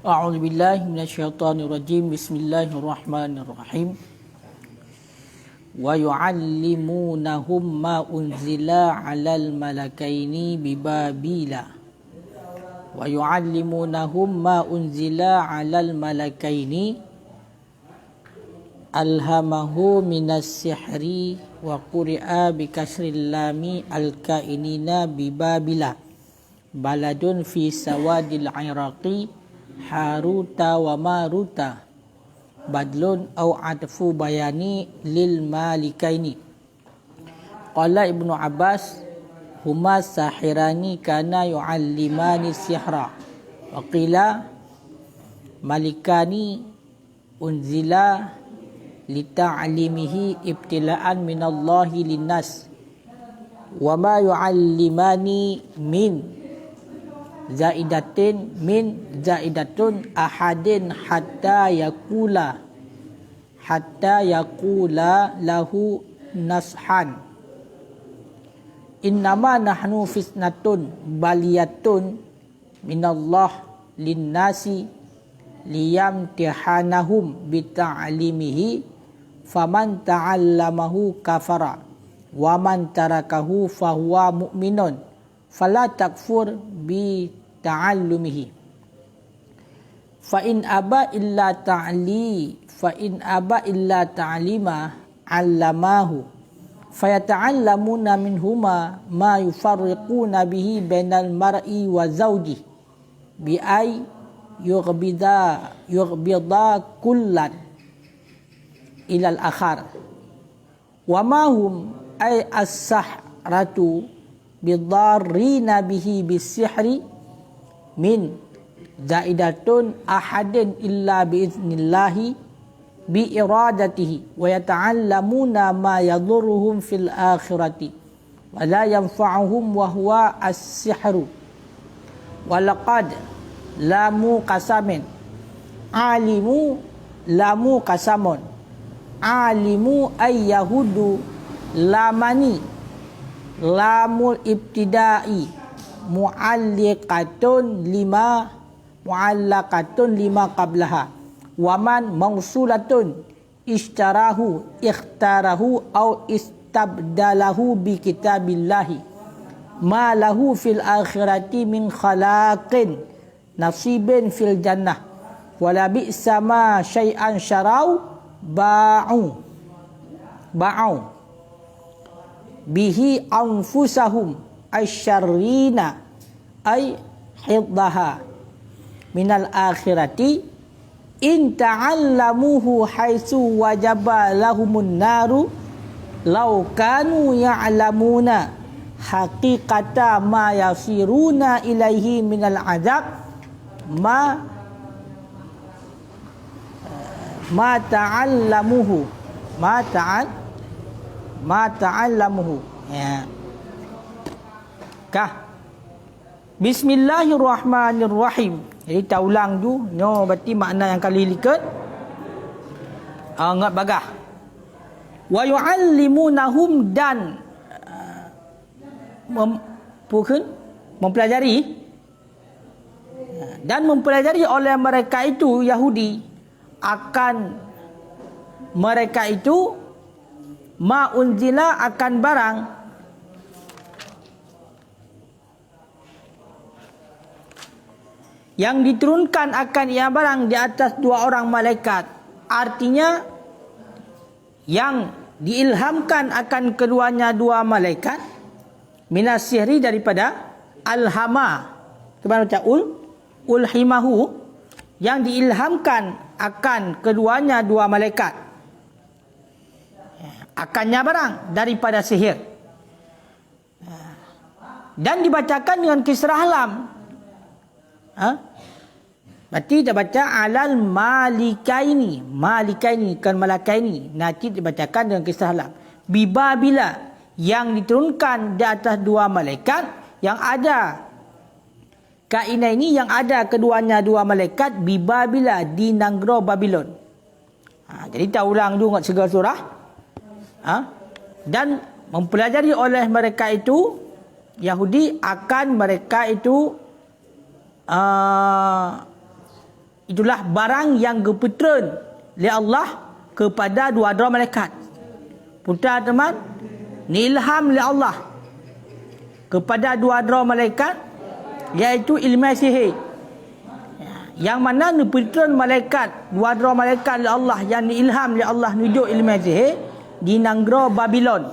A'udzu billahi minasyaitonir rajim. Bismillahirrahmanirrahim. Wa yu'allimunahum ma unzila 'alal malakaini bi Babila. Wa yu'allimunahum ma unzila 'alal malakaini alhamahu minas sihri wa quri'a bi kasril lami al-kainina bi Babila. Baladun fi sawadil Iraqi Haruta wa Maruta badlun au atfu bayani lil malikaini. Qala Ibnu Abbas huma sahirani kana yu'allimani sihra wa qila malikani unzila lita'limihi ibtila'an minallahi linnas wa ma yu'allimani min zaidatun ahadin hatta yakula lahu nashan innama nahnu fitnatun baliyatun minallah linnasi liyamtihanahum bita'limihi faman ta'allamahu kafara wa man tarakahu fahuwa mu'minun fala takfur bi ta'allumihi fa in aba illa ta'lima 'allamahu fayata'allamuna minhuma ma yufarriquna bihi bainal mar'i wa zawji bi ay yughbida kullan ilal akhar wa ma hum ay as-sahratu bidarrina bihi bisihri min zaidatun ahadin illa biiznillahi bi iradatihi wa yata'allamuna ma yadurruhum fil akhirati wa la yanfa'uhum wa huwa as-sihru wa laqad lamu qasamin alimu lamu qasamun alimu ay yahudu lamani lamul ibtidai mu'allaqatun lima qablaha waman mausulatun ishtarahu ikhtarahu au istabdalahu bi kitabillahi ma lahu fil akhirati min khalaqin nasibin fil jannah wala bi'sa ma syai'an syarau ba'u bihi anfusahum asyarrina ay hiddaha minal akhirati in ta'allamuhu haitsu wajaba lahumun naru law kanu ya'lamuna haqiqata ma yasiruna ilaihi minal azab ma ta'allamuhu ya. Kah Bismillahirrahmanirrahim. Jadi kita ulang tu nyo berarti makna yang kali likat ngat bagah wa yu'allimunahum dan mempelajari oleh mereka itu Yahudi akan mereka itu ma unzila akan barang yang diturunkan akan ia barang di atas dua orang malaikat. Artinya yang diilhamkan akan keduanya dua malaikat minas sihri daripada alhama kemana baca ulhimahu yang diilhamkan akan keduanya dua malaikat akannya barang daripada sihir dan dibacakan dengan kisrah lam. Berarti dia baca alal malikaini kan malakaini nanti dibacakan dengan kisrah lam bi Babila yang diturunkan di atas dua malaikat yang ada kaina ini yang ada keduanya dua malaikat bi Babila di negeri Babylon. Jadi kita ulang dulu kat segala surah. Dan mempelajari oleh mereka itu Yahudi akan mereka itu itulah barang yang gepetren oleh Allah kepada dua-dua malaikat. Putra teman, ni ilham oleh Allah kepada dua-dua malaikat, iaitu ilmu sihir. Yang mana nepetren malaikat, dua-dua malaikat oleh Allah yang diilham oleh Allah nunjuk ilmu sihir di Nanggro Babylon.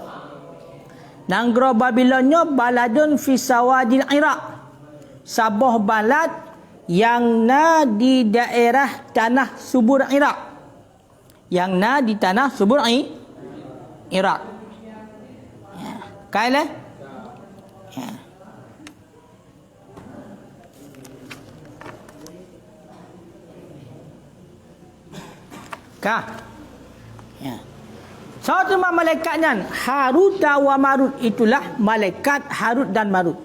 Nanggro Babylonnya baladun fi sawadil Iraq. Sebuah balad yang na di daerah tanah subur Iraq. Yang na di tanah subur Iraq. Ya. Kailah? Ya. Kah? Ya. Satu malaikatnya Harut wa Marut, itulah malaikat Harut dan Marut.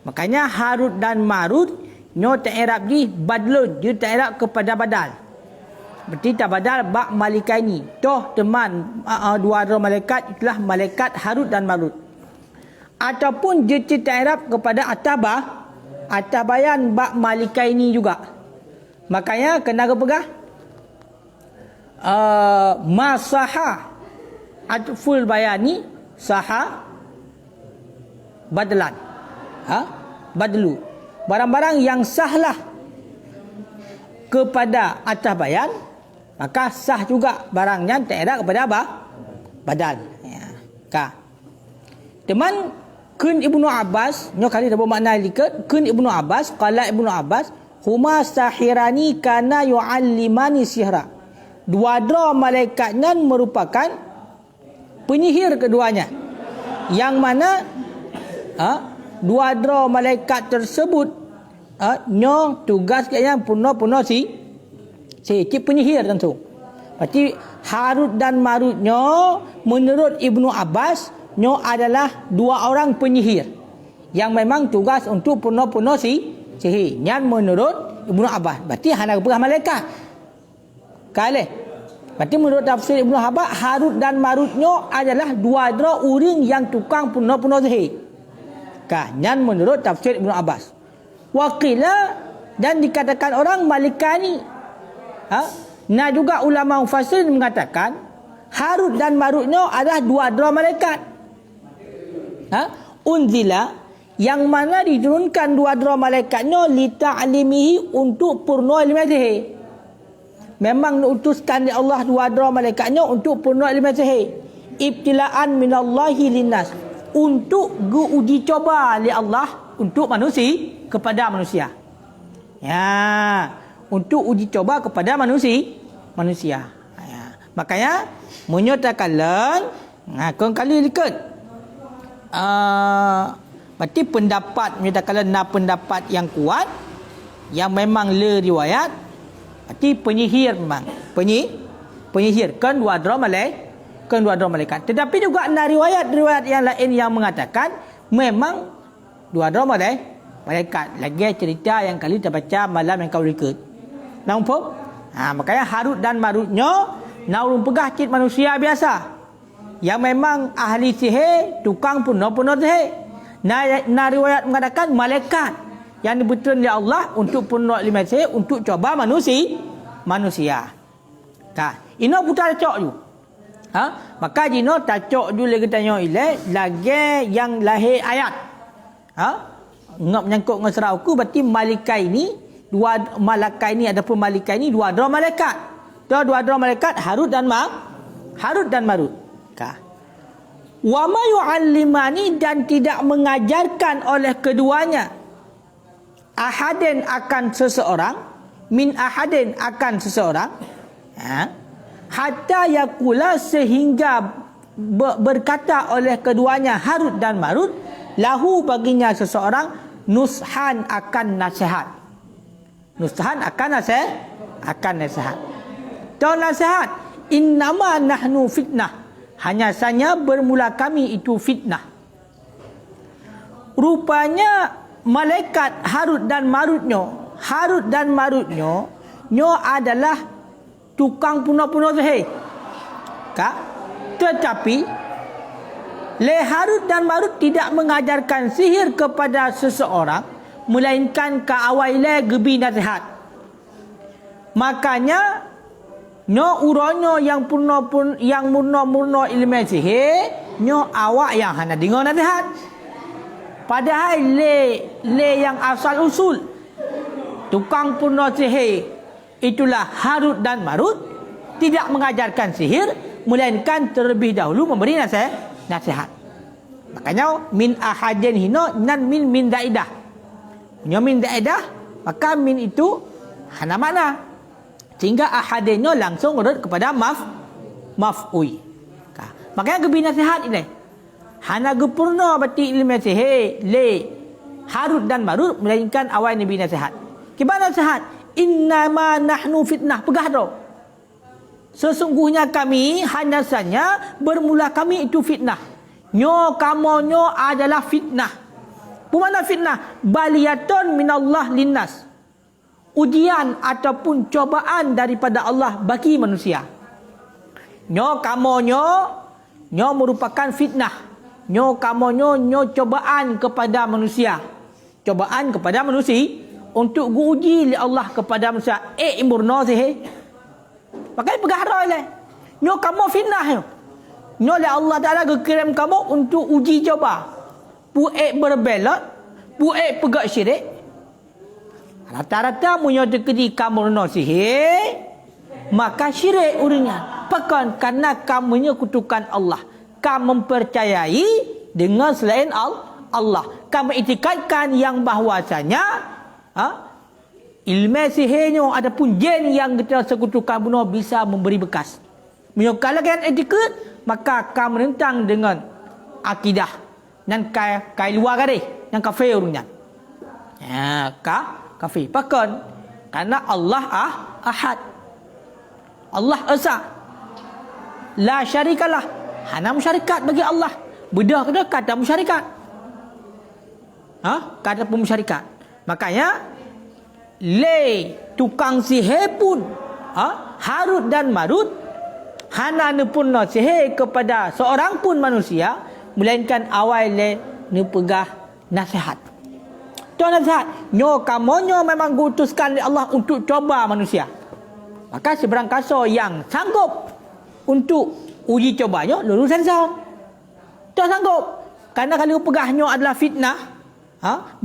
Makanya Harut dan Marut nyo ta'irab di badlun, dia ta'irab kepada badal. Berarti tak badal bak malikaini. Toh teman dua-dua malaikat itulah malaikat Harut dan Marut. Ataupun dia ta'irab kepada atabayan bak malikaini juga. Makanya kena pegah masaha atful bayani saha badlan. Badlu. Barang-barang yang sahlah kepada atas bayan, maka sah juga barangnya tak kepada apa? Badal. Ya. Ka. Teman kun Ibnu Abbas, nyo kali dah bermakna likat, kun Ibnu Abbas, qala Ibnu Abbas, huma sahirani kana yu'allimani sihra. Dua-dua malaikatnya merupakan penyihir keduanya. Yang mana dua-dua malaikat tersebut nyo tugas katnya puno-puno si penyihir tentu. Berarti Harut dan Marut nyo menurut Ibnu Abbas nyo adalah dua orang penyihir yang memang tugas untuk puno-puno si sihir. Yang menurut Ibnu Abbas. Berarti hanya berapa malaikat? Kali. Berarti menurut tafsir Ibnu Abbas, Harut dan Marutnya adalah dua-dua orang yang tukang puno-puno sihir. Yang menurut tafsir Ibnu Abbas. Waqila, dan dikatakan orang malikani. Nah juga ulama mufassir mengatakan Harut dan Marutnya adalah dua-dua malaikat. Unzila, yang mana diturunkan dua-dua malaikatnya li ta'limihi, untuk purna ilmu sihir. Memang diutuskan oleh Allah dua-dua malaikatnya untuk purna ilmu sihir. Ibtilaan minallahi linnas, untuk uji coba oleh Allah untuk manusia, kepada manusia. Ya, untuk uji coba kepada manusia. Ya. Makanya menyatakan kali likat. Berarti pendapat menyatakan pendapat yang kuat, yang memang le riwayat. Berarti penyihir memang. Penyihir kan dua-dua malaikat. Tetapi juga ada riwayat yang lain yang mengatakan memang dua-dua malaikat. Lagi cerita yang kali kita baca malam yang kau ikut. Nampak? Makanya Harut dan Marutnya naurun pegah cit manusia biasa. Yang memang ahli sihir, tukang puno-puno sihir. Nah riwayat mengatakan malaikat yang dibutuhkan oleh Allah untuk puno ilmu sihir, untuk coba manusia. Ini putar cok ju. Maka jino tacok ju lagi tanya lagi yang lahir ayat. Ngap menyangkut dengan serauku, berarti malaikat ini adapun malaikat ini dua-dua malaikat. Dua-dua malaikat Harut dan Marut. Wa ma yu'allimani, dan tidak mengajarkan oleh keduanya ahadin akan seseorang, min ahadin akan seseorang, hatta yakula, sehingga berkata oleh keduanya Harut dan Marut, lahu baginya seseorang, nushan akan nasihat. Nushan akan nasihat. Tahu nasihat, innama nahnu fitnah, hanya saja bermula kami itu fitnah. Rupanya malaikat Harut dan Marutnya nyo adalah tukang puno-puno sihir. Tetapi le Harut dan Marut tidak mengajarkan sihir kepada seseorang, melainkan ka awaile gebi nasihat. Makanya nyo uronyo yang murno ilmu sihir, nyo awak yang hana dengar nasihat. Padahal le yang asal usul tukang purno sihir itulah Harut dan Marut tidak mengajarkan sihir, melainkan terlebih dahulu memberi nasihat. Makanya min ahadin hino nan min daidah. Nyo min daidah, maka min itu hana makna. Sehingga ahadinyo langsung urut kepada maf'ui. Makanya gebi nasihat ini. Hana gepurna bati ilmu sihir le Harut dan Marut, melainkan awal Nabi nasihat. Gimana nasihat? Innama nahnu fitnah. Pegah tu. Sesungguhnya kami hanya saja bermula kami itu fitnah. Nyo kamonyo adalah fitnah. Pemana fitnah? Baliyatun minallah linnas. Ujian ataupun cobaan daripada Allah bagi manusia. Nyo kamonyo nyo merupakan fitnah. Nyo kamonyo nyo cobaan kepada manusia. Cobaan kepada manusia untuk uji oleh Allah kepada manusia. Murno sih. Makanya pegahra le. Nyo kamu fitnah yo. Nyo le Allah Taala kirim kamu untuk uji coba. Puek berbelot, puek pegak syirik. Rata-rata munyo dekedi kamu no sihir, maka syirik urinya. Pekan karena kamunya kutukan Allah. Kamu mempercayai dengan selain Allah. Kamu itikadkan yang bahwasanya ilmu sihirnya adapun jin yang kita sekutukan bunuh bisa memberi bekas. Kalau kalian itikad, maka kamu menentang dengan akidah dan kai luar kari, yang kafir urinya. Kafir. Pekan karena Allah ahad. Allah esa. La syarikalah. Hana musyarikat bagi Allah. Bedah kata musyarikat. Kata pun musyarikat. Makanya le tukang sihir pun Harut dan Marut hana pun sihir kepada seorang pun manusia, melainkan awal le pegah nasihat. Tuan nasihat, nyo kamonyo memang diutuskan oleh Allah untuk coba manusia. Maka seberang kasar yang sanggup untuk uji cobanya, lulus sensor. Tak sanggup. Karena kalau pegahnya adalah fitnah,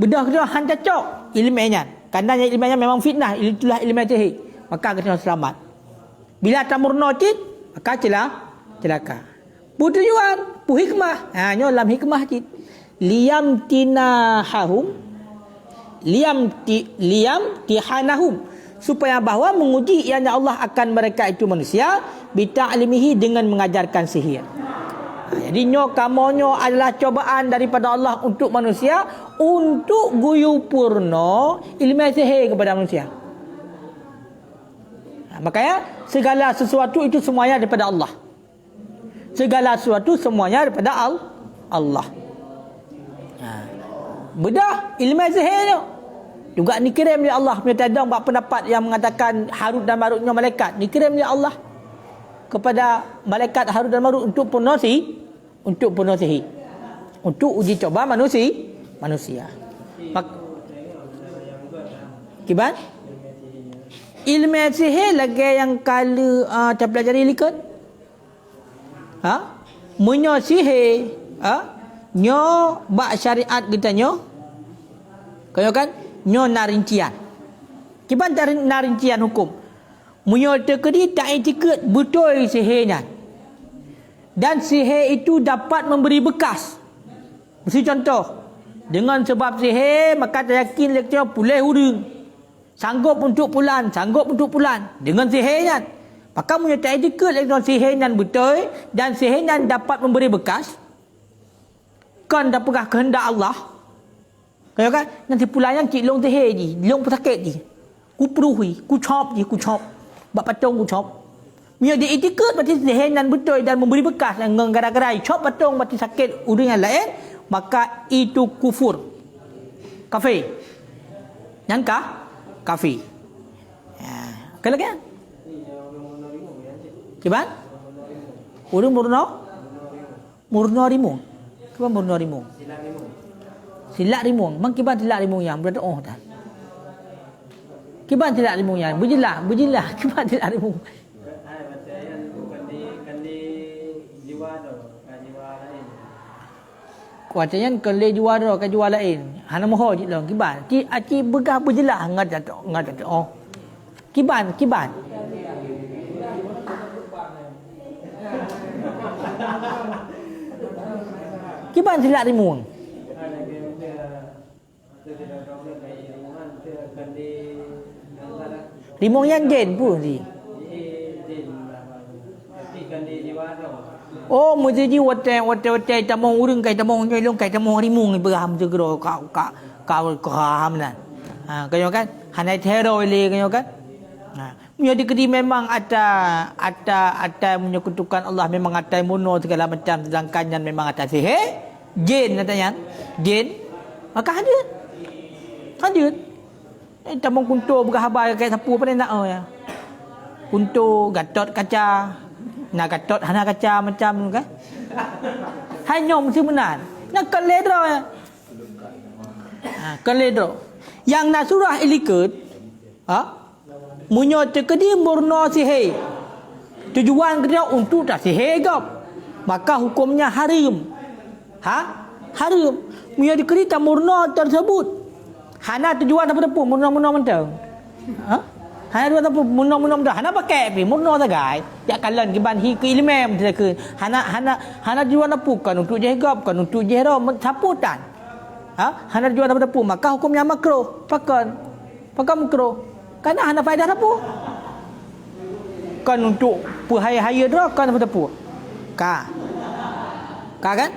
bedah kita hantar cok ilmiahnya. Karena ilmiahnya memang fitnah, itulah ilmiah sihir. Maka kita selamat. Bila tak murno cit, maka celaka. Tujuan, hikmah. Nyo dalam hikmah cit. Liam tihanahum, supaya bahawa menguji ianya Allah akan mereka itu manusia bita'limihi, dengan mengajarkan sihir. Jadi nyo kamonyo adalah cobaan daripada Allah untuk manusia untuk guyu purno ilmu sihir kepada manusia. Makanya segala sesuatu itu semuanya daripada Allah. Segala sesuatu semuanya daripada Allah. Bedah ilmu sihir tu juga dikirim oleh Allah. Punya tadang buat pendapat yang mengatakan Harut dan Marutnya malaikat. Dikirim oleh Allah kepada malaikat Harut dan Marut untuk purna sihir, untuk uji coba manusia. Kiban ilmu sihir lagi yang kala terpelajari likat. Munyo sihir nyo bak syariat kita nyo kaya kan nyo narincian. Kiban narincian hukum. Munyo terkedi tak etikad betul sihirnya. Dan sihir itu dapat memberi bekas. Mesti contoh, dengan sebab sihir maka tak yakin leknya pulih hurung. Sanggup untuk pulan. Dengan sihirnya. Maka munyo tak etikad leknya sihirnya betul dan sihirnya dapat memberi bekas. Kan dah pegah kehendak Allah. Kaya kan nanti pulang yang cik long sihir je, long pesakit je. Ku peruhi, ku chop. Bak patung ku chop. Mia dia itikad berarti sihir dan betul dan memberi bekas yang gara-gara chop patung berarti sakit udang yang lain, maka itu kufur. Kafir. Yang kafir. Kalau kan? Kiban? Urung murno rimu. Kiban murno rimu. Silak rimu. Mang kiban silak rimu yang berada tak. Kiban tidak rimu yang berjelah kiban tidak rimu. Ai macam yang kandi jiwa tu, jiwa lain. Kuatnya kele juara ke juara lain. Hana moho je lah kiban. Aci begah berjelah ngat tu. Oh. Kiban. Kiban tidak rimu. Rimong yang gen pun si. Oh, mesti ji wate tamong urang kai tamong nyoi kai tamong rimong berham tu gro kau ham nan. Ha, kau kan? Hanai teroi le kau kan? Ha, punya dikedi memang ada menyekutukan Allah, memang ada mono segala macam, sedangkan yang memang ada sihir, jin katanya. Jin. Maka ada. Tamong kunto berhabar kayak sapu apa nak ya. Kunto gatot kaca. Nak gatot hana kaca macam tu kan. Hanya mesti benar. Nak keledro ya. Keledro. Yang nak surah ilikut. Munyo tekedi murno sihir. Tujuan dia untuk tak sihir gap. Maka hukumnya haram. Haram. Munyo dikedi tak murno tersebut. Hana tujuan apa tu murno mentang. Hana tujuan apa murno mentang. Hana pakai pi murno sagai. Ya kalan kiban hi ke ilmem tidak. Hana tujuan apa kan untuk jehgap kan untuk jehra saputan. Hana tujuan apa tu maka hukumnya makruh. Pakai makruh. Karena hana faedah apa? Kan untuk perhaya-haya dah kan apa tu? Ka kan?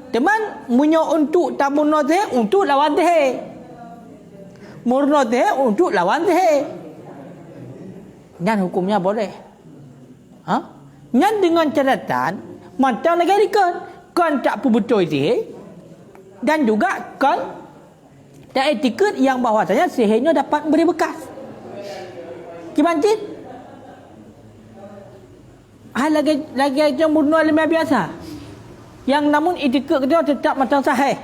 Teman munyo untuk tamunno teh untuk lawan teh. Murno teh untuk lawan teh. Dan hukumnya boleh. Nyan dengan catatan macam negara kan tak betul sihir dan juga kan tak etiket yang bahawasanya sihirnya dapat beri bekas. Kibancit? Lagi yang murno ilmiah biasa. Yang namun etiket dia tetap macam sahih.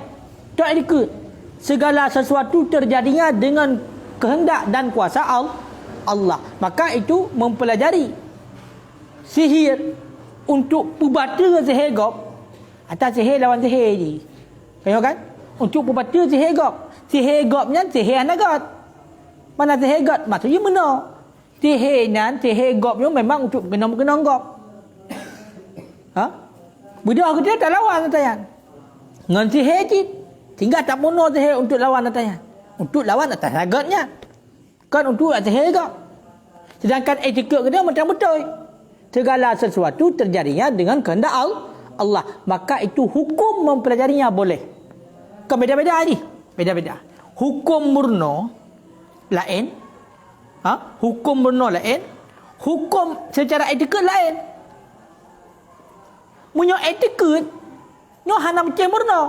Tak etiket. Segala sesuatu terjadinya dengan kehendak dan kuasa Allah. Maka itu mempelajari sihir untuk pubata sihir gop. Atas sihir lawan sihir je. Tengok kan? Untuk pubata sihir gop. Sihir gopnya sihir anagat. Mana sihir gop? Maksudnya mana? Sihir gopnya memang untuk kenang gop. Budak kita tak lawan tanya. Ngan sihir je. Tinggal tak mono sihir untuk lawan tanya. Untuk lawan atas agatnya. Kan untuk sihir gop. Sedangkan etiket kita macam betul. Segala sesuatu terjadinya dengan kehendak Allah. Maka itu hukum mempelajarinya boleh. Kan beda-beda ni. Beda-beda. Hukum murno lain. Hukum murno lain. Hukum secara etiket lain. Munyo etiket nyo hana macam murno.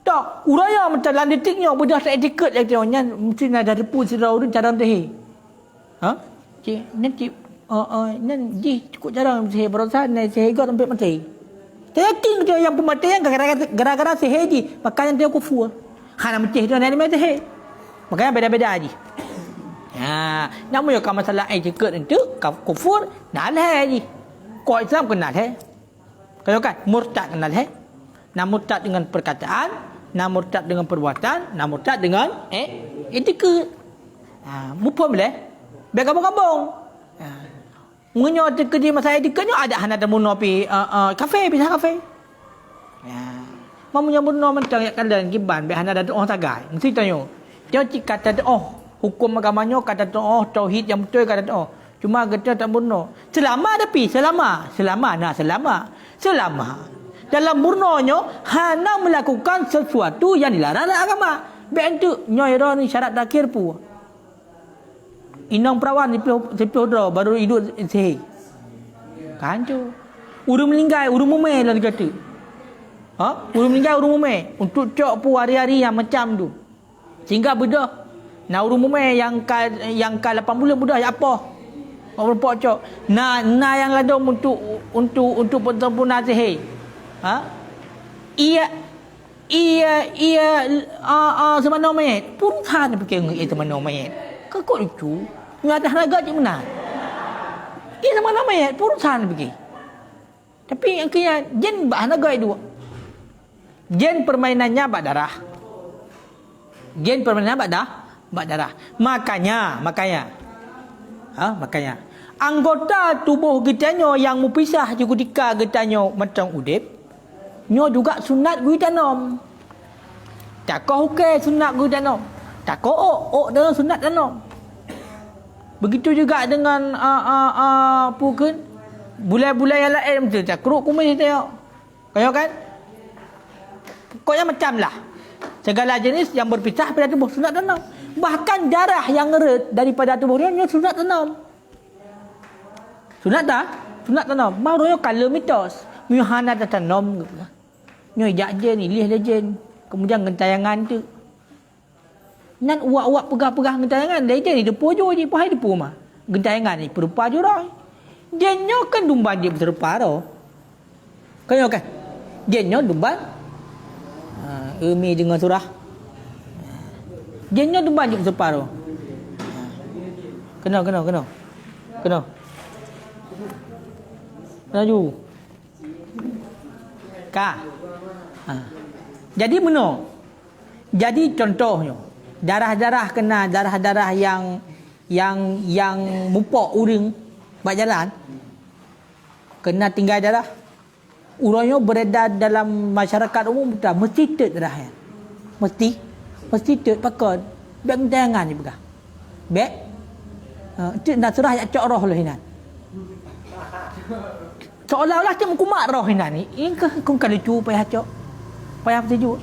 Tak, uraya macam landetiknya budak tak etiket lagi nya mesti ada depu sirau tu cara teh. Cik nanti nan ji cukup jarang sihir berosan ni sihir got sampai mati. Yakin dia yang pematian gara-gara sihir ji, makanya dia kufur. Hana macam dia nak mati sihir. Makanya beda-beda ji. Namun yo masalah etiket itu kufur nak ji. Kau Islam kenal kalau kan murtad kenal nak murtad dengan perkataan, nak murtad dengan perbuatan, nak murtad dengan etiket. Mupa boleh bergabung-gabung. Menyo kerja masalah etiketnya ada hana tamuno pi kafe bisa kafe. Mamunya muno mentang ya kalian giban be hana ada orang tagai. Mesti tanya. Dia kata hukum agamanya kata tauhid yang betul kata cuma kita tak murno. Selama dalam murnonyo hana melakukan sesuatu yang dilarang dalam agama. Bentuk nyoiro ni syarat terakhir pu. Inang perawan di pihudra baru hidup sihir. Kan tu. Urung meninggal, urung mume lah dia kata. Urung meninggal, urung mume. Untuk cok pu hari-hari yang macam tu. Sehingga bedah. Nah urung mume yang ka 8 bulan bedah ya apa? Orang pocok. Nah yang ladong untuk sempurna sihir. Ia ia semana mayat pun than fikir ia semana mayat kekok itu ngadah naga je benar ia semana mayat pun than fikir tapi akhirnya jin bah naga itu jin permainannya bak darah jin permainannya bak darah makanya anggota tubuh kita yang mupisah ketika kita macam udip nyo juga sunat gui tanom. Tak kau hukai sunat gui tanom. Tak kau ok dengan sunat tanom. Begitu juga dengan pukul bulai-bulai yang lain macam tak keruk kumis tengok. Kau kan? Pokoknya macam lah. Segala jenis yang berpisah pada tubuh sunat tanom. Bahkan darah yang ngeret daripada tubuh dia sunat tanom. Sunat tak? Sunat tanom. Barunya kalau mitos. Myuhana tanom gitu. Nyo jak jen ilih lejen. Kemudian gentayangan tu. Nan uak-uak pegah-pegah gentayangan dah je ni depo jo je pahai depo mah. Gentayangan ni perupa jo dah. Jenyo kan dumban je berserupa ro. Kau kan? Jenyo dumban. Umi dengan surah. Jenyo dumban je berserupa ro. Kena. Laju. Jadi benar. Jadi contohnya darah-darah kena darah-darah yang mupok uring bak jalan kena tinggal darah. Urangnya beredar dalam masyarakat umum betul mesti tek darahnya. Mesti tek pakon. Beg tangan je begah. Beg itu nak serah yak cok roh lah hinan. Seolah-olah cik mengkumak roh hinan ni. Ini kau kalau cu payah cok. Payah sejuk.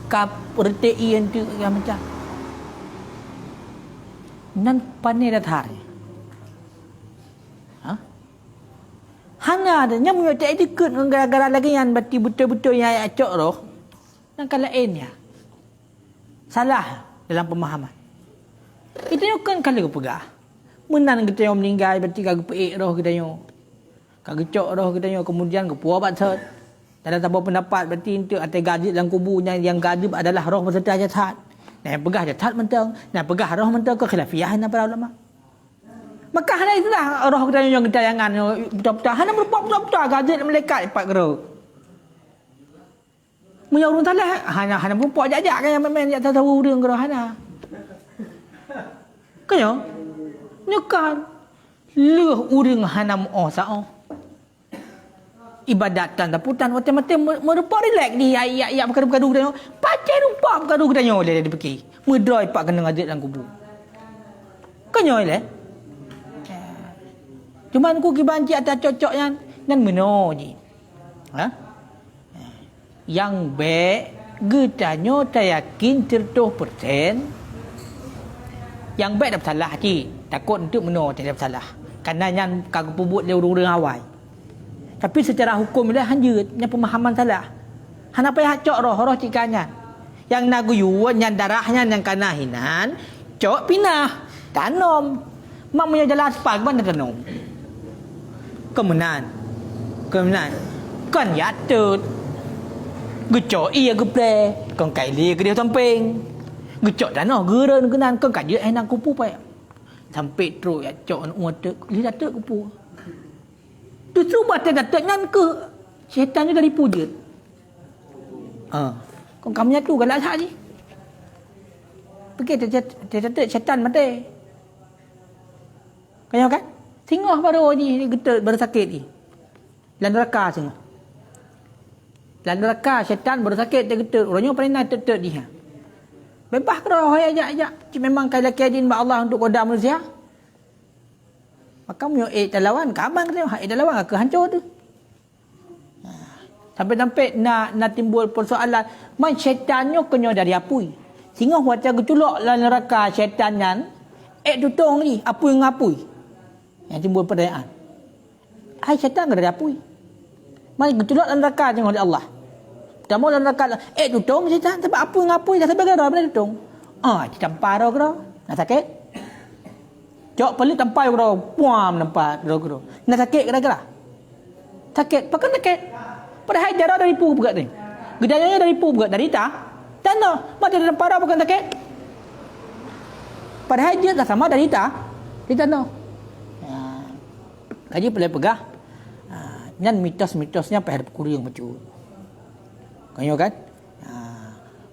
Kap retik ian tu yang macam. Nan pandai dah thari. Hana ada nyam yo tak ikut gara-gara lagi yang bati betul-betul yang cok roh. Nan kalau ya. Salah dalam pemahaman. Kita yo kan kalau pegah. Menan kita yo meninggal berarti kagak peik roh kita yo. Kagecok roh kita nyo kemudian ke puas batsat. Tak ada apa pendapat berarti itu atas gadib dalam kuburnya yang gadib adalah roh beserta jasad. Nah pegah jasad mentang, nah pegah roh mentang ke khilafiyah para ulama. Maka hanya itulah roh kita yang gentayangan betul-betul hanya merupakan betul-betul gadib malaikat empat gerok. Punya urun salah hanya merupakan jajak kan yang main tak tahu urang gerok hana. Kanyo nyokan leuh urang hana mo sao. Ibadatan taputan macam-macam merupa relax ni ya bergaduh kita pakai rupa bergaduh kita nyo dia fikir medroi pak kena ngadik dalam kubur kanyo le cuman ku kibanci atas cocok yang nan meno je yang be getanyo tak yakin 100% yang be dah salah je takut untuk meno tak salah kerana yang kagak pubut dia urang awal. Tapi secara hukum dia hanya pemahaman salah. Hana payah cok roh cikanya. Yang naguyuan yang darahnya yang kana hinan, cok pinah, tanom. Mak punya jalan aspal mana tanom. Kemenan. Kan yatut. Gecok iya geple, kan kaili ke dia samping. Gecok dano geureun kenan kan kajeu enang kupu payah. Sampai terus ya cok uatek, lihat tek kupu. Justru batin datuk ngan ke syaitan tu dari puja. Kau kamunya tu galak sah je. Pergi datuk syaitan mati. Kau kan? Tengok baru ni getut baru sakit ni. Lan neraka semua. Lan neraka syaitan baru sakit dia getut. Orangnya paling nak tetut dia. Bebas ke roh ajak. Memang kalau kejin ba Allah untuk kodam manusia. Maka mu talawan kaban kata talawan ke hancur tu. Sampai-sampai nak timbul persoalan man syaitannya kenyo dari apui. Sehingga waca geculok la neraka syaitannya tutong ni apui ngapui. Yang timbul pertanyaan. Hai syaitan dari apui. Man geculok la neraka dengan Allah. Tamu la neraka tutong syaitan sebab apui ngapui dah sampai gara benda tutong. Campar ro kro. Nak sakit? Cok pelik tempai kro, puam nampak kro. Nak sakit kira-kira. Sakit, pakai sakit. Padahal darah dari pu buat ni. Gedanya dari pu bukan dari ta. Tanah. Mak dari para bukan takik. Padahal dia dah sama dari ta. Di tanah. Kaji boleh pegah. Nyan mitos-mitosnya pada kuring macam. Kanyo kan?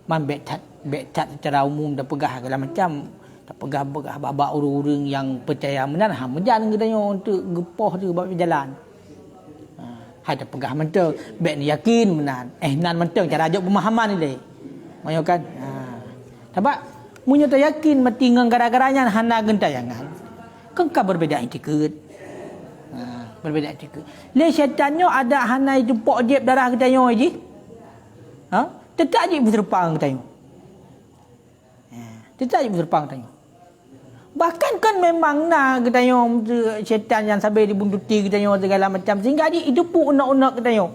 Man betat secara umum dah pegah segala macam. Tak pegah-pegah bab orang-orang yang percaya menan menjan katanya untuk gepoh tu bab jalan. Hai tak pegah mentang, bek ni yakin menan. Nan mentang cara ajak pemahaman ni. Mayo kan? Sebab munyo tak yakin mati ngang gara-garanya hana gentayangan. Kan ka berbeza etikad. Berbeza etikad. Le syaitannya ada hana itu pok jeb darah katanya je. Tetap je berserpang katanya. Tetap je berserpang katanya. Bahkan kan memang nak katanya syaitan yang sampai dibuntuti katanya segala macam sehingga dia itu pun unak-unak katanya.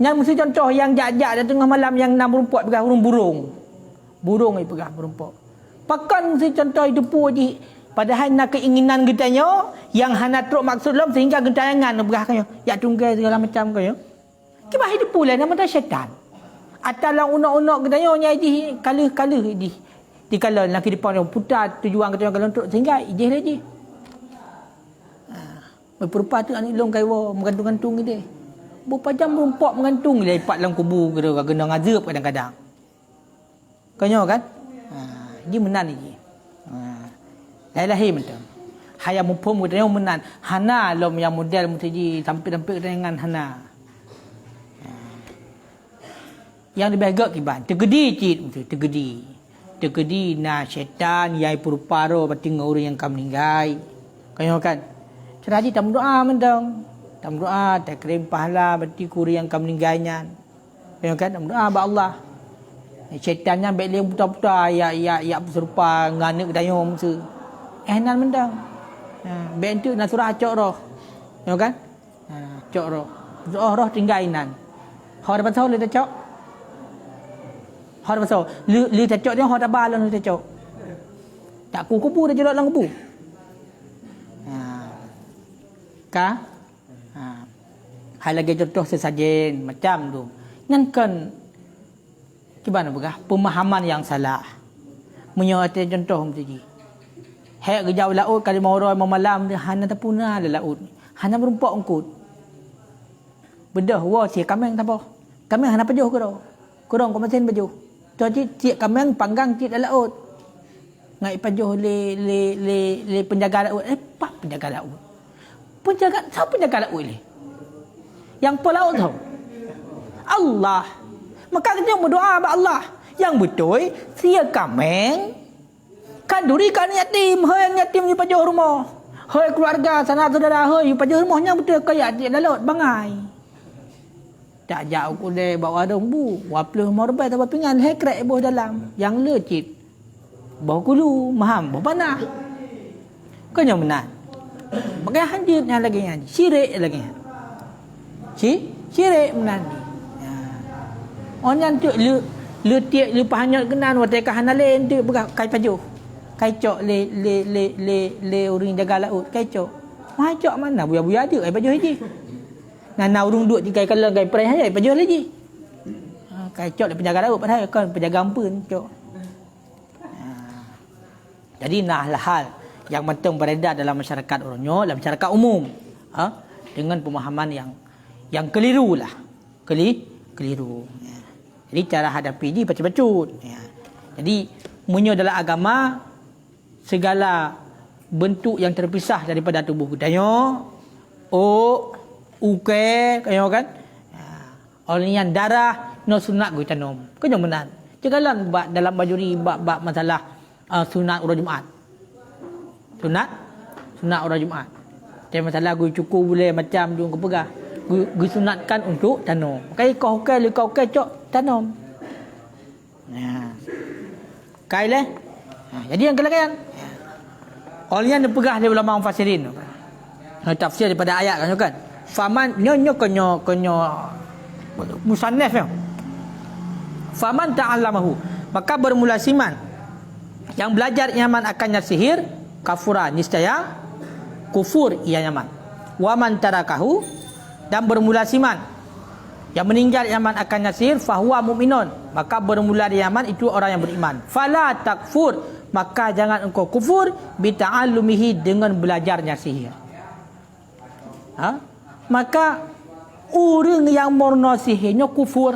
Yang mesti contoh yang jak-jak dah tengah malam yang nak berumput pegang burung. Burung ai pegang berumput. Pakan mesti contoh itu pun je padahal nak keinginan katanya yang hana teruk maksud lom sehingga gentayangan pegang katanya. Ya tunggai segala macam katanya. Kibah hidup pula nama dah syaitan. Atalah unak-unak katanya nya di kala-kala di kala laki depan yang putar tujuan katanya kalau untuk sehingga ijih lagi. Berupa tu anik long kaiwa menggantung-gantung dia. Berapa jam berumpak menggantung lepak dalam kubu kena kena ngazab kadang-kadang. Kanyo kan? Dia menan ni. Lahir mentang. Haya mumpum katanya menan. Hana lom yang model mesti tampil-tampil dengan hana. Yang lebih agak kiban tergedi cit tergedi na syaitan yai puruparo bating orang yang kam meninggal kanyo kan ceraji tam doa mendang tam doa tak kirim pahala bati kuri yang kam meninggalnya kanyo kan tam doa ba Allah syaitannya baik dia buta-buta ya serupa nganek dayo mesti nan mendang baik tu na surah cok roh kanyo kan cok roh roh tinggal inan hor dapat tahu le cok hor pasal li cacok dia hor tabal lu cacok tak kubu dah jelak dalam kubu hal lagi contoh sesajen macam tu ngankan gimana begah pemahaman yang salah menyatakan contoh macam ni hek gejau laut kali mau orang malam dia hana tapuna la laut hana berumpak ungkut bedah wa si kameng tak apa kameng hana pajuh ke ro kurang ko mesin pajuh jadi cik kameng panggang cik dalam laut. Ngai pajuh le penjaga laut. Pak penjaga laut. Penjaga siapa penjaga laut ni? Yang pelaut tahu. Allah. Maka kita berdoa kepada Allah. Yang betul sia kameng kan durikan yatim, hei yatim di pajuh rumah. Hei keluarga sanak saudara, hei pajuh rumahnya betul kaya cik dalam laut bangai. Tak jauh aku deh bawa dombu. Wapluh morbai tak pingan hekrek boh dalam. Yang lecit. Bawa kulu. Maham. Bawa panah. Kau yang benar. Bagai hanjit yang lagi yang syirik lagi. Syirik benar ni. Orang yang tu lu tiak lu pahanyot kenan watai kahana lain tu kai pajuh. Kai cok le orang jaga laut. Kai cok. Wah cok mana buya-buya ada ai pajuh haji. Nah urung duk tikai kala gai perai hayai pajuh lagi. Kai cok le penjaga laut padahal kan penjaga ampun cok. Jadi nah hal yang penting beredar dalam masyarakat orangnya, dalam masyarakat umum. Dengan pemahaman yang keliru lah. Keliru. Jadi cara hadapi ni baca-bacut. Jadi munyo dalam agama segala bentuk yang terpisah daripada tubuh kita uke kayo kan orang yang darah no sunat gue tanam kanyo menan cegalan dalam bajuri bab masalah sunat orang Jumaat sunat orang Jumaat tapi masalah gue cukup boleh macam tu ke pegah gue sunatkan untuk tanam kai kau cok tanam kai le jadi yang kelakon orang yang dipegah dari ulama mufassirin tafsir daripada ayat kan faman nyo musannaf ya faman ta'allamahu maka bermula siman yang belajar nyaman akannya sihir kafura niscaya kufur ia nyaman wa man tarakahu dan bermula siman yang meninggal Yaman akan sihir fahuwa mu'minun, maka bermula di Yaman itu orang yang beriman. Fala takfur, maka jangan engkau kufur bi ta'allumihi, dengan belajarnya sihir. Maka orang yang murna sihirnya kufur.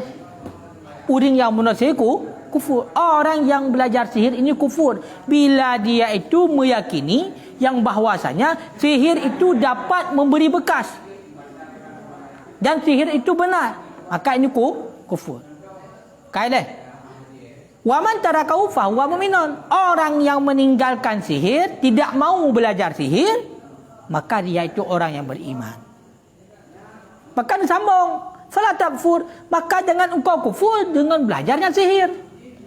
Orang yang murna sihir kufur. Orang yang belajar sihir ini kufur bila dia itu meyakini yang bahwasanya sihir itu dapat memberi bekas dan sihir itu benar, maka ini kufur. Kaedah. Wa man tarakau fa huwa mu'minun. Orang yang meninggalkan sihir, tidak mau belajar sihir, maka dia itu orang yang beriman. Maka disambung, fala takfur, maka jangan engkau kufur dengan belajarnya sihir.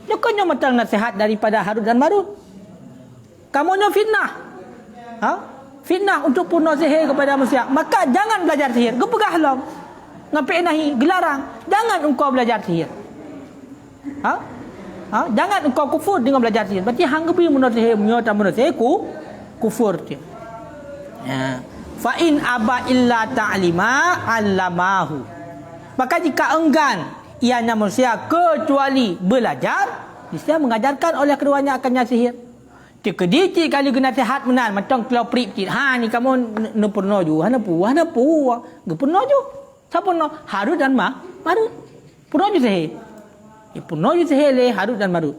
Bukannya matal nasihat daripada Harut dan Marut. Kamunya fitnah. Fitnah untuk purna sihir kepada manusia. Maka jangan belajar sihir. Gepegah halam. Ngapai nahi, gelarang. Jangan engkau belajar sihir. Jangan engkau kufur dengan belajar sihir. Berarti hang gepi menurut sihir, menyota menurut sihir kufur dia. Fa in aba illa ta'lima 'allamahu. Maka jika enggan ianya manusia kecuali belajar, dia mengajarkan oleh keduanya akannya sihir. Dikit kali guna nasihat menan macam kelau prip cik. Ni kamu ne purno ju. Hana pu. Ge purno ju. Siapa no? Harut dan Marut. Purno ju sihir. Purno ju sihir le Harut dan Marut.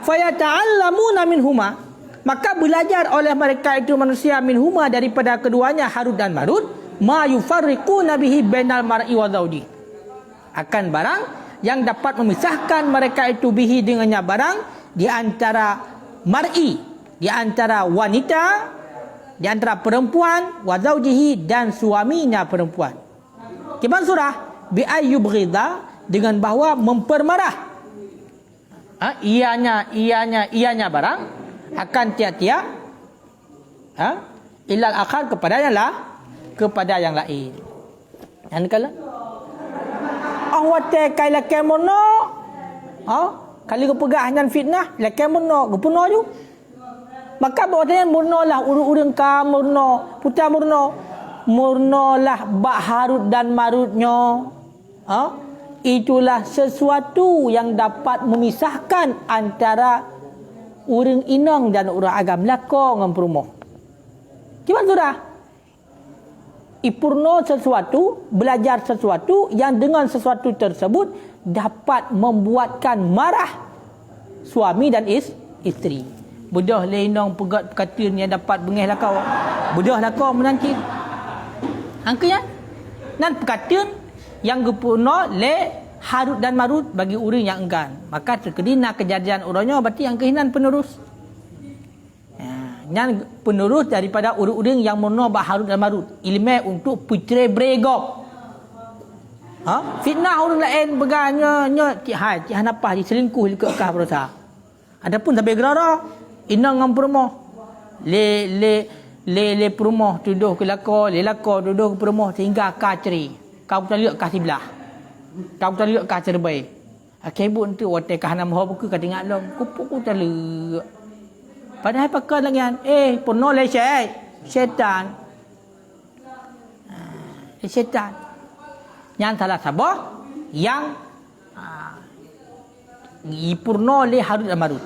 Fa yata'allamuna minhuma, maka belajar oleh mereka itu manusia minhuma daripada keduanya Harut dan Marut ma yufarriquna bihi bainal mar'i wa zawji, akan barang yang dapat memisahkan mereka itu bihi dengannya barang di antara mar'i, di antara wanita, di antara perempuan, wa zawjihi, dan suaminya perempuan. Kiban surah bi ayyubghida, dengan bahawa mempermarah ianya barang akan tiap-tiap ilal akhar kepada yang lain. Yang kala awate kaila kemono kali kepegah dengan fitnah la kemono gepuno ju, maka bahawasanya murnolah urang ka murno putra murnolah bak Harut dan Marutnya. Itulah sesuatu yang dapat memisahkan antara orang inang dan orang agam lako dengan perumoh. Gimana surah? Ipurno sesuatu, belajar sesuatu yang dengan sesuatu tersebut dapat membuatkan marah suami dan isteri. Bedah lenong pegat perkataan yang dapat bengih lah kau. Bedah lah kau menanti. Angkanya nan perkataan yang gepurno le Harut dan Marut bagi orang yang enggan. Maka terkedina kejadian orangnya berarti yang kehinan penerus. Yang penerus daripada orang-orang yang murno bak Harut dan Marut. Ilmu untuk putera bregok. Fitnah orang lain beganya cik hanapah diselingkuh ke kah berusaha. Adapun sampai gerara inang ngam perumoh. Le perumoh tuduh ke lako, le lako tuduh ke perumoh sehingga kaceri. Kau tak lihat kasih belah. Kau tak lihat kasih terbaik. Akibun tu watai kahana mahu buku kata ingat long. Kupuk tak lihat. Padahal pakai lagi penuh le syaitan. Syaitan. Yang salah sabah yang purno le Harut dan Marut.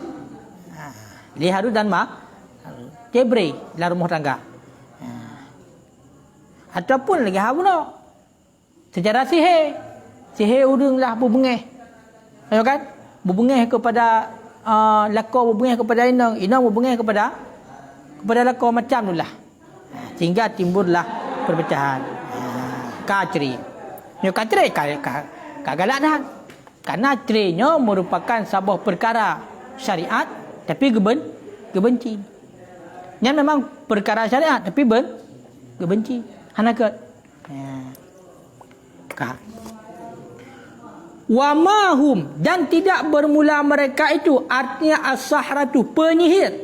Le Harut dan Kebre dalam rumah tangga. Ataupun lagi habuno. Secara sihir urang lah berbengih. Ayo kan? Berbengih kepada lako, berbengih kepada inang berbengih kepada lako macam itulah. Sehingga timbullah perpecahan. Kaceri. Yo kaceri kagalak dah. Karena cerenya merupakan sebuah perkara syariat tapi gebenci. Yang memang perkara syariat tapi gebenci. Hanakat. Wa mahum, dan tidak bermula mereka itu, artinya as-sahratu penyihir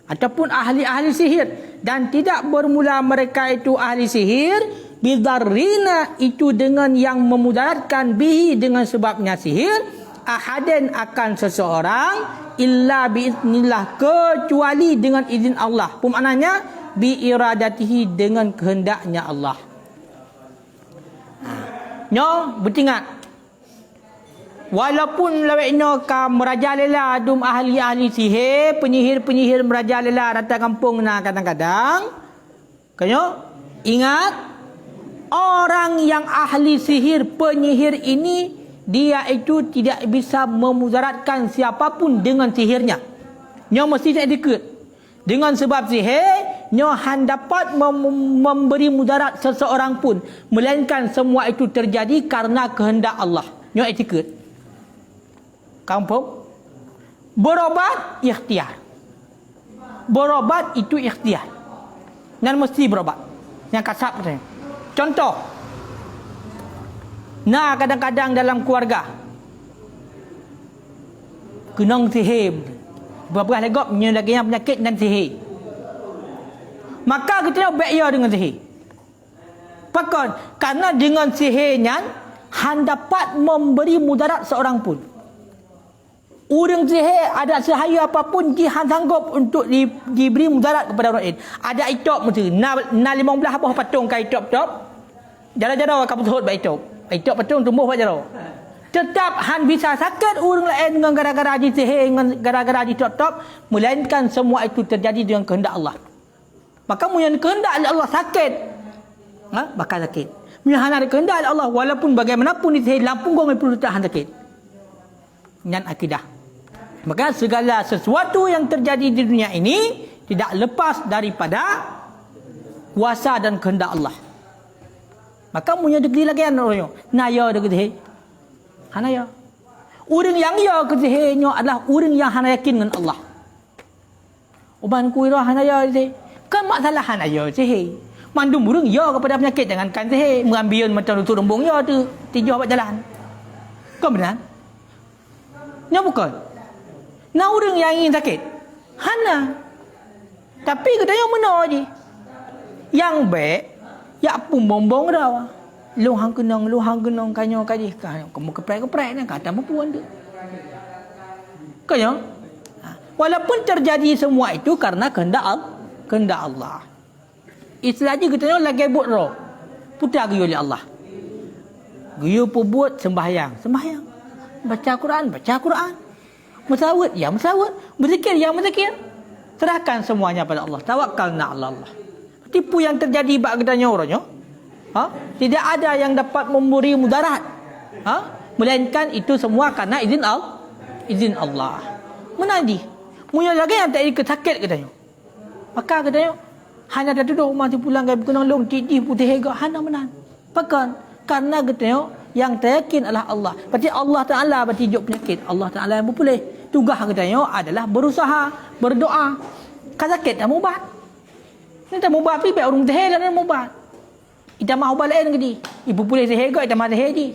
ataupun ahli-ahli sihir, dan tidak bermula mereka itu ahli sihir bidarrina, itu dengan yang memudaratkan bihi, dengan sebabnya sihir, ahaden akan seseorang, illa biiznillah, kecuali dengan izin Allah. Maknanya bi iradatihi, dengan kehendaknya Allah. Nyo bertingat. Walaupun lawekno ka merajalela dum ahli-ahli sihir, penyihir-penyihir merajalela datang kampung na kadang-kadang. Kanyo ingat, orang yang ahli sihir, penyihir ini, dia itu tidak bisa memudaratkan siapapun dengan sihirnya. Nyo mesti tak dekat. Dengan sebab sihir, nyo han dapat memberi mudarat seseorang pun, melainkan semua itu terjadi karena kehendak Allah. Nyo etiket. Kampung berobat ikhtiar. Berobat itu ikhtiar. Dan mesti berobat. Yang kasar katanya. Contoh. Nah, kadang-kadang dalam keluarga kenang sihir. Berapa legok menyebabkan penyakit dan sihir. Maka kita baik ya dengan sihir. Pakon, karena dengan sihirnya han dapat memberi mudarat seorang pun. Orang sihir ada sahaya apapun dia han sanggup untuk diberi mudarat kepada orang lain. Ada itop mesti na 15 apa patung kai itop-top. Jara-jara kamu sebut baik itop. Itop patung tumbuh baik jara. Tetap han bisa sakit orang lain dengan gara-gara haji sihir, dengan gara-gara haji top-top, melainkan semua itu terjadi dengan kehendak Allah. Maka yang kehendak Allah sakit, bakal sakit. Yang ada kehendak Allah, walaupun bagaimanapun sihir lampung gong perlu tak han sakit. Dengan akidah. Maka segala sesuatu yang terjadi di dunia ini tidak lepas daripada kuasa dan kehendak Allah. Maka punya degree lagi kan orangnya. Naya degree sihir. Hanaya. Orang yang ya kesihirnya adalah orang yang hana yakin dengan Allah. Uban kuira hanaya sihir. Kan masalah hanaya sihir. Mandum orang ya kepada penyakit jangankan sihir. Mengambil macam lutut rembung ya tu. Tijau buat jalan. Kan benar? Nya bukan. Nah orang yang ingin sakit. Hana. Tapi katanya mana je. Yang baik. Ya pun bombong dah. Lu hang kenong kanyo kaji kamu keprek-keprek nak kata perempuan tu. Kanyo. Walaupun terjadi semua itu karena kehendak Allah. Istilah je kita lagi buat roh. Putar guyu oleh Allah. Guyu pun buat sembahyang. Baca Quran. Mesawat, ya mesawat. Berzikir, ya berzikir. Serahkan semuanya pada Allah. Tawakkalna ala Allah. Tipu yang terjadi bak katanya orangnya. Tidak ada yang dapat memberi mudarat. Melainkan itu semua karena izin Allah. Menadi. Punya lagi yang tak ikut sakit katanya. Maka katanya hanya dah duduk rumah pulang ke kenang long tiji putih hega hana menan. Pakan karena katanya yang teryakin adalah Allah. Berarti Allah Taala berarti juk penyakit. Allah Taala yang boleh. Tugas katanya adalah berusaha, berdoa. Kalau sakit dah mubat. Nanti mubat pi orang teh dan mubat. Ita mau balain ke di. Ibu boleh sihir ke ita mah sihir di.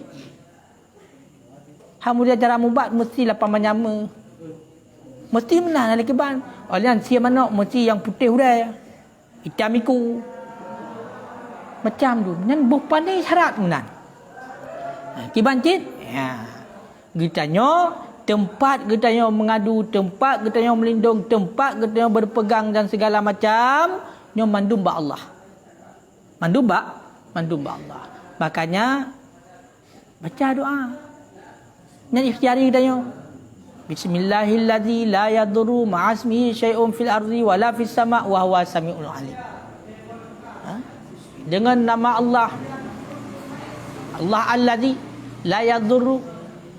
Hamudia cara mubat mesti lapan menyama. Mesti menang ada keban. Olian sia manok mesti yang putih hurai. Hitam iku. Macam tu. Nyan buh pandai syarat menang. Kiban cit. Ya. Gitanya tempat kitanya mengadu, tempat kitanya melindung, tempat kitanya berpegang dan segala macam nyo mandum ba Allah. Mandum ba Allah. Makanya baca doa. Nyan ikhtiari kitanya. Bismillahilladzi la yadurru ma'asmihi syai'un fil ardi wala fis sama' wa huwa samiul alim. Dengan nama Allah. Allah alladzi la yadurru,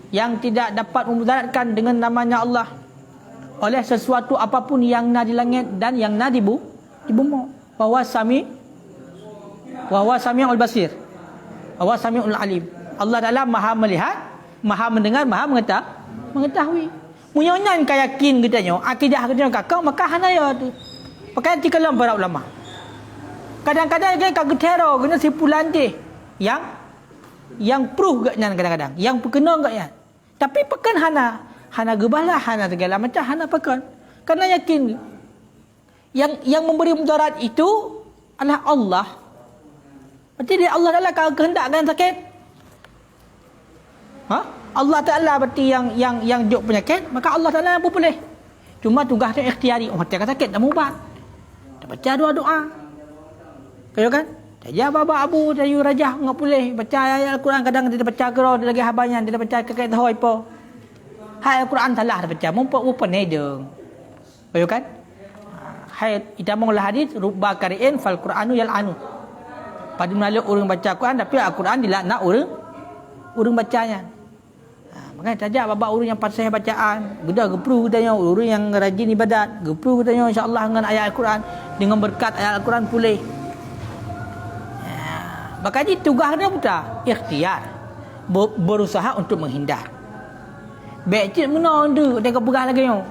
yang tidak dapat memudaratkan dengan namanya Allah oleh sesuatu apapun yang na di langit dan yang na di bumi. Wa huwa samiul basir. Wa huwa samiul alim. Allah Taala Maha melihat, Maha mendengar, Maha mengetahui. Munyanyan ka yakin katanya, akidah katanya kakak maka hanaya tu. Pakai tikalam para ulama. Kadang-kadang kan kagak teror kena simpulan dia yang proof gaknya kadang-kadang, yang perkena gaknya. Tapi pekan hana gebalah, hana segala macam, hana pekan. Karena yakin yang memberi mudarat itu adalah Allah. Berarti dia Allah Taala kalau kehendakkan sakit. Allah Taala berarti yang jok penyakit, maka Allah Taala pun boleh. Cuma tugasnya ikhtiari. Oh, dia sakit dah mubat. Dah baca doa-doa. Kaya kan? Ya baba abu tayu rajah ngap boleh baca ayat Al-Quran kadang dia baca kero dia lagi habanyan dia baca kakek tahu apa. Hai Al-Quran salah dia baca mupa ne deng. Bayu kan? Hai idamong lah hadis rubba qari'in fal Qur'anu yal'anu. Pada melalui orang baca Quran tapi Al-Quran dilaknat orang bacanya. Makanya tajak baba orang yang fasih bacaan, gedah gepru katanya orang yang rajin ibadat, gepru katanya insya-Allah dengan ayat Al-Quran, dengan berkat ayat Al-Quran pulih. Makanya tugas dia buta ikhtiar berusaha untuk menghindar. Baik cik mana tu dia berah lagi yo.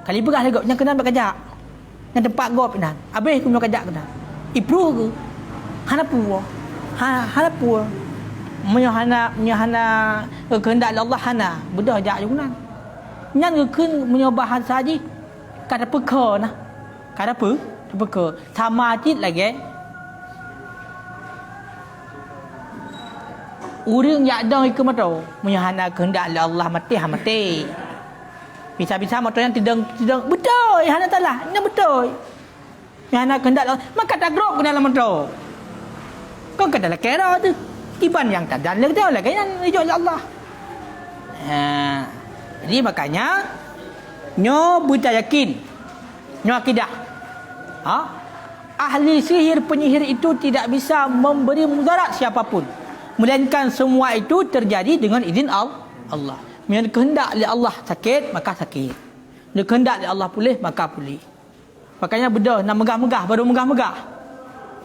Kali berah lagi yang kena berkajak. Yang tempat gop nan. Habis aku kajak kena. Ibru ke? Hanapu. Hanapu. Menyahana kehendak Allah hana. Bedah jak juga nan. Nyan keun menyobah saji. Kada peka nah. Kada apa? Peka. Sama cik lagi. Urang yak dong ikut matau menyahana kehendak Allah mati. Bisa-bisa matau yang tidak betul, hana salah, ini betul. Menyahana kehendak Allah, maka tak gerok ke dalam matau. Kau kata lah kira tu. Iban yang tak dan lagi lagi yang hijau Allah. Jadi makanya nyo buta yakin, nyo akidah. Ahli sihir penyihir itu tidak bisa memberi mudarat siapapun. Melainkan semua itu terjadi dengan izin Allah. Bila kehendak oleh Allah sakit, maka sakit. Bila kehendak oleh Allah pulih, maka pulih. Makanya bedah nak megah-megah, baru megah-megah.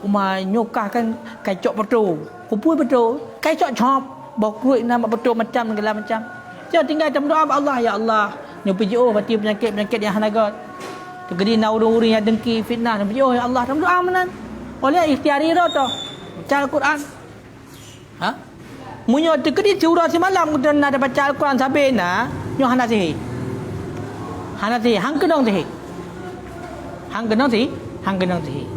Umai nyokah kan kacok betul. Kupul betul. Kacok chop. Bokruit nama betul macam segala macam. Jangan tinggal dalam doa Allah. Ya Allah. Nyupi jauh mati penyakit-penyakit yang hanagat. Tergedi na urung-urung yang dengki, fitnah. Nyupi jauh ya Allah. Dalam doa menan. Oleh ikhtiari dah tu. Baca Al-Quran. Munyo terkedi curah semalam kita nak baca Al-Quran sampai na nyo hana sihir. Hang kenong sihir. Hang kenong sihir.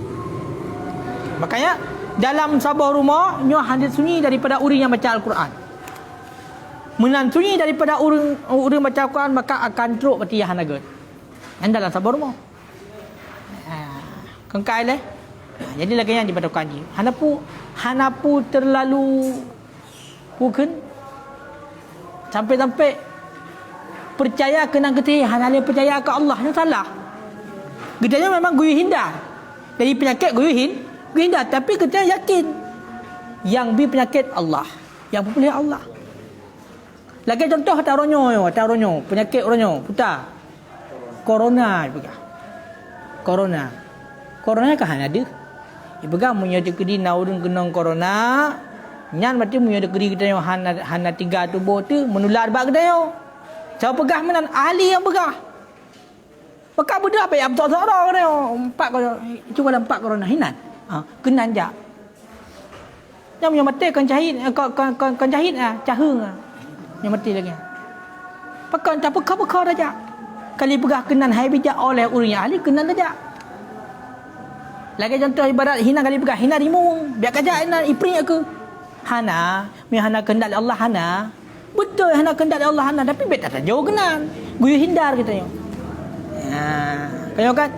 Makanya dalam sabah rumah nyo hanya sunyi daripada orang yang baca Al-Quran. Menan sunyi daripada orang baca Al-Quran maka akan teruk pati yang hanagat. Dalam sabah rumah. Kengkai leh. Jadi lagi yang daripada kanji. Hanapu terlalu bukan sampai percaya kena ketih hanya percaya ke Allah yang salah. Gedanya memang guyu hindar. Dari penyakit guyu hindar tapi kita yakin yang bi penyakit Allah, yang boleh Allah. Lagi contoh taronyo penyakit oronyo putar. Corona juga. Corona kan ada. Ibaga punya dekedi naurun genong corona. Nyan mati punya dekedi kita yang hana tiga tubuh tu menular bak kita yo. Siapa pegah menan ahli yang pegah. Maka budak apa yang betul-betul dia empat cuba dalam empat corona hinan. Kenan jak. Yang punya mati kan jahit cahung. Yang mati lagi. Pakan tak pekah dah jak. Kali pegah kenan hai bijak oleh orang yang ahli kenan dah jak. Lagi contoh ibarat hina kali pegah hina rimung biar kajak hina ipring aku hana hana kehendak Allah hana betul hana kehendak Allah hana tapi bet tak jauh kenan guyu hindar kita yo kan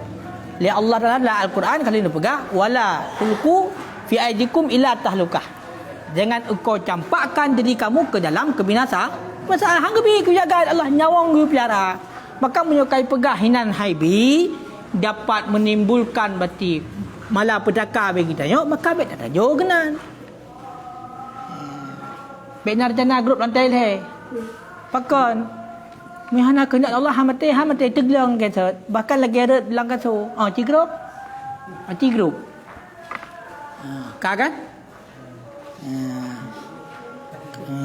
li Allah dalam Al-Quran kali ni pegah wala tulku fi aidikum ila tahlukah jangan engkau campakkan diri kamu ke dalam kebinasaan masalah hang gebi ku jaga Allah nyawang guyu piara maka menyukai pegah hinan haibi dapat menimbulkan bati malapetaka bagi kita yo maka bet tak jauh kenan bet narjana grup lantai le pakon mihana kehendak Allah hamate teglang kata bahkan lagi ada dalam kaso cigrup kan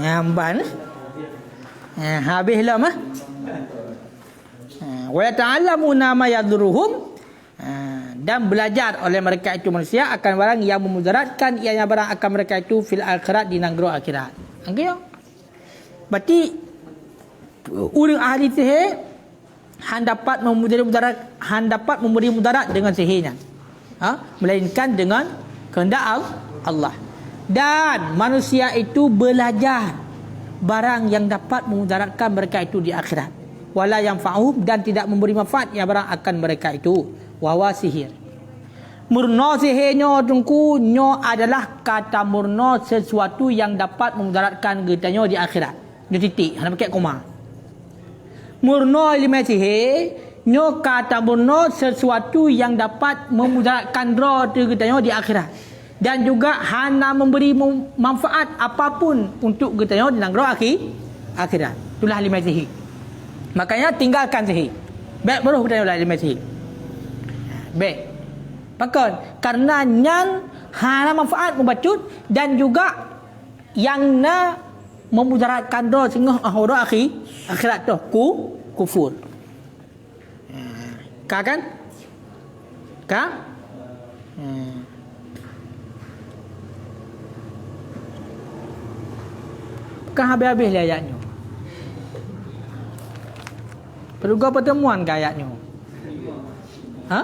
amban habis lah mah wa ta'allamuna ma yadurruhum dan belajar oleh mereka itu manusia akan barang yang memudaratkan ianya barang akan mereka itu fil akhirat di negeri akhirat. Angge yo. Berarti orang ahli sihir han dapat memberi mudarat dengan sihirnya. Melainkan dengan kehendak Allah. Dan manusia itu belajar barang yang dapat memudaratkan mereka itu di akhirat. Wala yang fa'um dan tidak memberi manfaat yang barang akan mereka itu. Wawa sihir. Murna sihirnya tungku nyo adalah kata murna sesuatu yang dapat memudaratkan kita di akhirat. Dia titik, hanya pakai koma. Murna ilmu sihir nyo kata murna sesuatu yang dapat memudaratkan roh kita di akhirat. Dan juga hanya memberi manfaat apapun untuk kita di roh akhirat. Itulah ilmu sihir. Makanya tinggalkan sihir. Baik baru kita ilmu sihir. Baik. Maka karena nyan hana manfaat membacut dan juga yang na memudaratkan doa sehingga ahura akhirat tu kufur. Kan? Bukan habis-habis lah ayatnya. Perlu kau pertemuan ke ayatnya? Ha?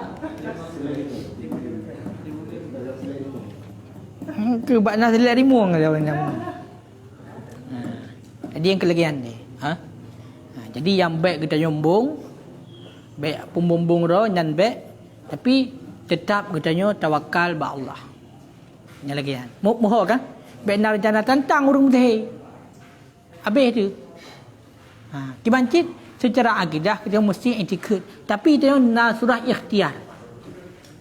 Ke bakna selak rimung ke orang nama. Jadi yang kelegian ni. Jadi yang baik kita nyombong, baik pembumbung roh dan baik, tapi tetap kita tawakal ba Allah. Yang legian. Mohon kan? Baik nak rencana tentang urung mutahir. Habis tu. Dibancit secara akidah kita mesti itikad. Tapi kita nak surah ikhtiar.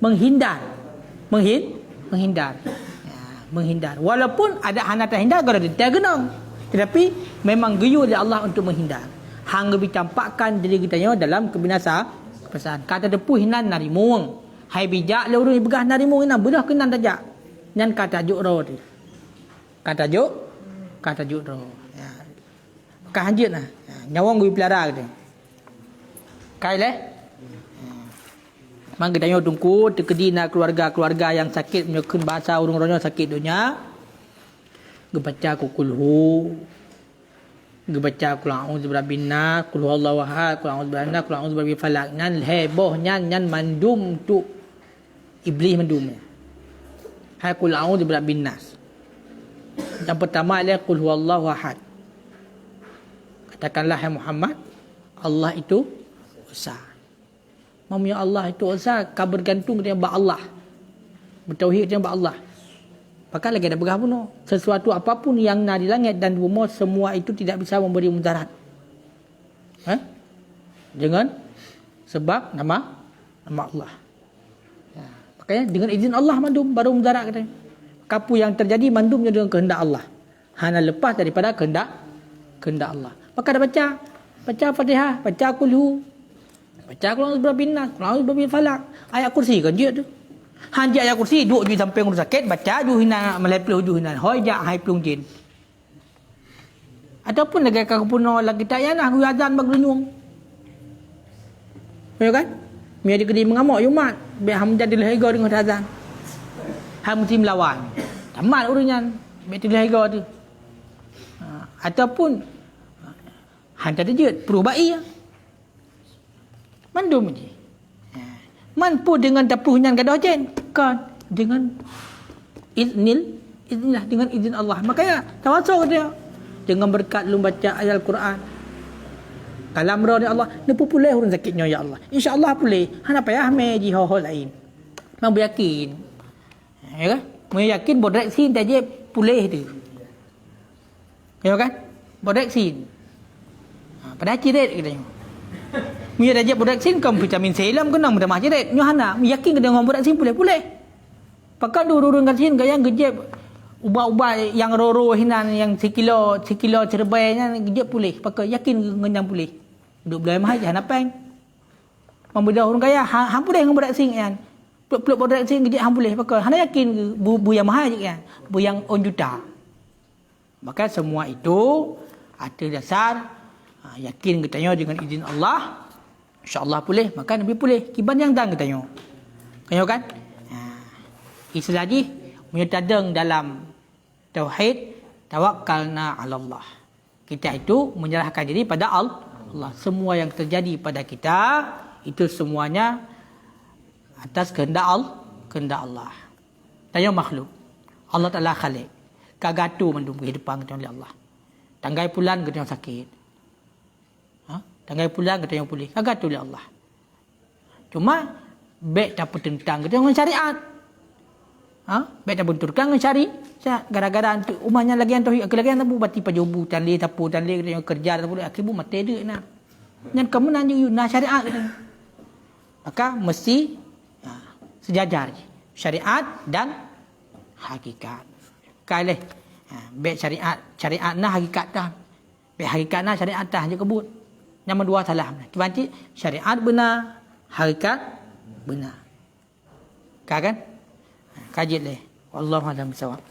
Menghindar. Walaupun ada hana terhindar kalau dia genang. Tetapi memang guyur oleh Allah untuk menghindar. Hangga ditampakkan diri kita dalam kebinasaan. Kata depu hinan narimung. Hai bijak le urang begah narimung hinan bedah kenan tajak. Nyan kata juk ro tu. Kata juk ro. Ya. Kah hanjut nah. Nyawang gui pelara gitu. Kai leh. Mang kita tungku tekedi nak keluarga yang sakit menyokun bahasa urang-urangnya sakit dunia. Gebaca kulhu. Gebaca qul a'udzu birabbin nas, qul huwallahu ahad, qul a'udzu birabbin nas, qul a'udzu birabbil falaq. Nyan heboh nyan mandum tu iblis mandum. Hai qul a'udzu birabbin nas. Yang pertama adalah qul huwallahu ahad. Katakanlah hai Muhammad, Allah itu esa. Mamanya Allah itu esa, kau bergantung dengan Allah. Bertauhid dengan Allah. Maka lagi ada berah pun. Sesuatu apapun yang ada di langit dan bumi, semua itu tidak bisa memberi mudarat. Dengan sebab nama Allah. Ya. Makanya dengan izin Allah mandum baru mudarat katanya. Kapu yang terjadi mandumnya dengan kehendak Allah. Hanya lepas daripada kehendak Allah. Maka dah baca Fatihah, baca kulhu, baca qul a'udzu birabbin nas, qul a'udzu birabbil falaq. Ayat kursi kan dia tu. Hanjak ayat kursi duk je sampai orang sakit baca ju hina melepel ju hina hoi jak hai plung jin. Ataupun lagi kau puno lagi tak ya nah azan baglunyung. Ya kan? Mia di mengamuk Jumat, biar ham jadi lehega dengan azan. Ham mesti melawan. Tamat urunyan, biar tu lehega tu. Ataupun hantar dia perlu baik. Mandum je. Mampu dengan tapuhnya gadah jen kan dengan iznillah dengan izin Allah. Makanya tawasul dia dengan berkat lu baca ayat Al-Quran. Kalam roh dia Allah, dia pulih orang sakitnya ya Allah. Insya-Allah pulih. Hana payah meji hal lain. Mang beryakin. Ya kan? Meyakin bodrek sin saja pulih tu. Ya kan? Bodrek sin. Pada ciret katanya. Mia dah jep bodak sin kam vitamin C lam kenang mudah majiret nyo hana yakin ke dengan bodak sin pulih pakai dururun kan sin gayang gejep ubah-ubah yang roro hinan yang sekilo cerbainya gejep pulih pakai yakin ngenyang pulih duk belai mahai hana peng membedah urang gaya hang pulih dengan bodak sin kan peluk bodak sin gejep hang pulih pakai hana yakin bu yang mahai je kan bu yang on juta maka semua itu ada dasar yakin katanya dengan izin Allah insya-Allah pulih maka Nabi pulih kiban yang dang katanya kan itu lagi menyetadeng dalam tauhid tawakkalna 'ala Allah kita itu menyerahkan diri pada Allah semua yang terjadi pada kita itu semuanya atas kehendak Allah tanya makhluk Allah Taala khalik kagatu mandum kehidupan kita oleh Allah tanggai pulan kita yang sakit tanggai pulang kita yang pulih. Agak tu oleh Allah. Cuma baik tak bertentang kita dengan syariat. Baik tak benturkan dengan syari. Gara-gara umahnya lagi yang tauhid, lagi yang tabu bati pajobu tan le tapu tan le kerja tapu akibu mate de na. Nyan kamu nanju na syariat kata. Maka mesti sejajar syariat dan hakikat. Kaileh. Baik syariat na hakikat dah. Baik hakikat na syariat dah je kebut. Nama dua salah. Kibanti syariat benar, hakikat benar. Kan? Kaji leh. Wallahu a'lam bissawab.